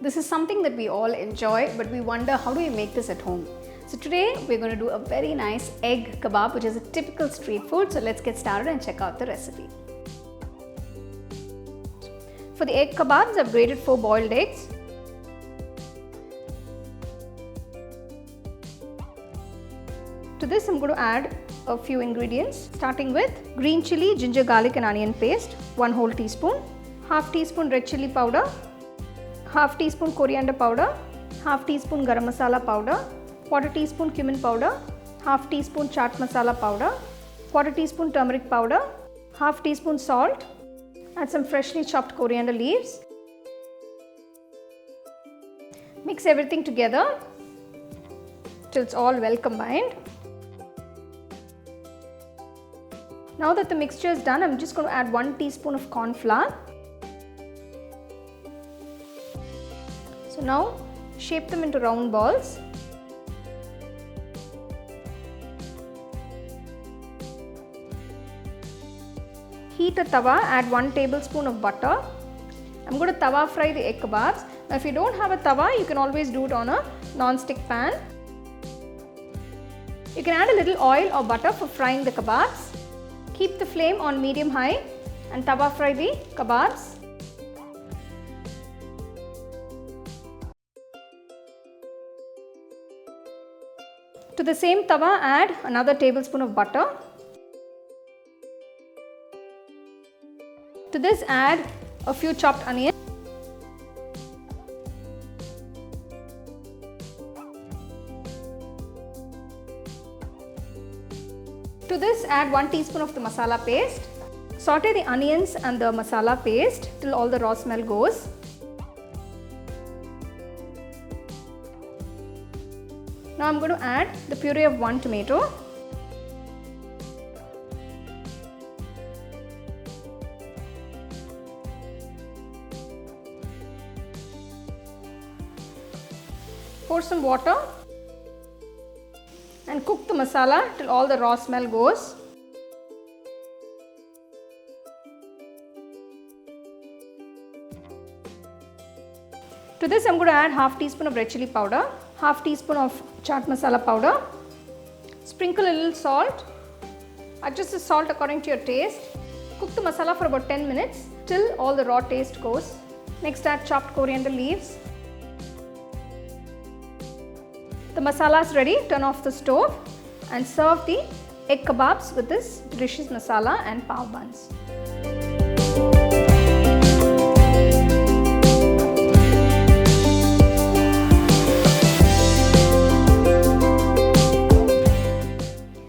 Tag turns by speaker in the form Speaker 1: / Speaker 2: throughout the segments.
Speaker 1: This is something that we all enjoy, but we wonder how do we make this at home. So today we're going to do a very nice egg kebab, which is a typical street food. So let's get started and check out the recipe. For the egg kebabs, I've grated 4 boiled eggs. To this, I'm going to add a few ingredients, starting with green chili, ginger, garlic and onion paste, 1 whole teaspoon, half teaspoon red chili powder, half teaspoon coriander powder, half teaspoon garam masala powder, quarter teaspoon cumin powder, half teaspoon chaat masala powder, quarter teaspoon turmeric powder, half teaspoon salt, add some freshly chopped coriander leaves. Mix everything together till it's all well combined. Now that the mixture is done, I'm just going to add 1 teaspoon of cornflour. So now shape them into round balls. Heat a tawa, add 1 tablespoon of butter. I'm going to tawa fry the egg kebabs. Now if you don't have a tawa, you can always do it on a non-stick pan. You can add a little oil or butter for frying the kebabs. Keep the flame on medium-high and tawa fry the kebabs. To the same tawa, add another tablespoon of butter. To this, add a few chopped onions. To this, add 1 teaspoon of the masala paste. Saute the onions and the masala paste till all the raw smell goes. Now I'm going to add the puree of 1 tomato. Pour some water and cook the masala till all the raw smell goes. To this, I'm going to add half teaspoon of red chili powder, half teaspoon of chaat masala powder. Sprinkle a little salt. Adjust the salt according to your taste. Cook the masala for about 10 minutes till all the raw taste goes. Next, add chopped coriander leaves. The masala is ready. Turn off the stove and serve the egg kebabs with this delicious masala and pav buns.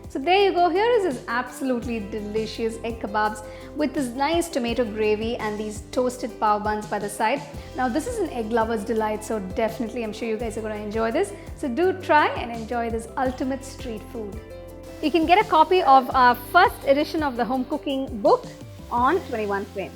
Speaker 1: So there you go. Here is this absolutely delicious egg kebabs with this nice tomato gravy and these toasted pav buns by the side. Now this is an egg lover's delight, so definitely I'm sure you guys are going to enjoy this. So do try and enjoy this ultimate street food. You can get a copy of our first edition of the home cooking book on 21 Frame.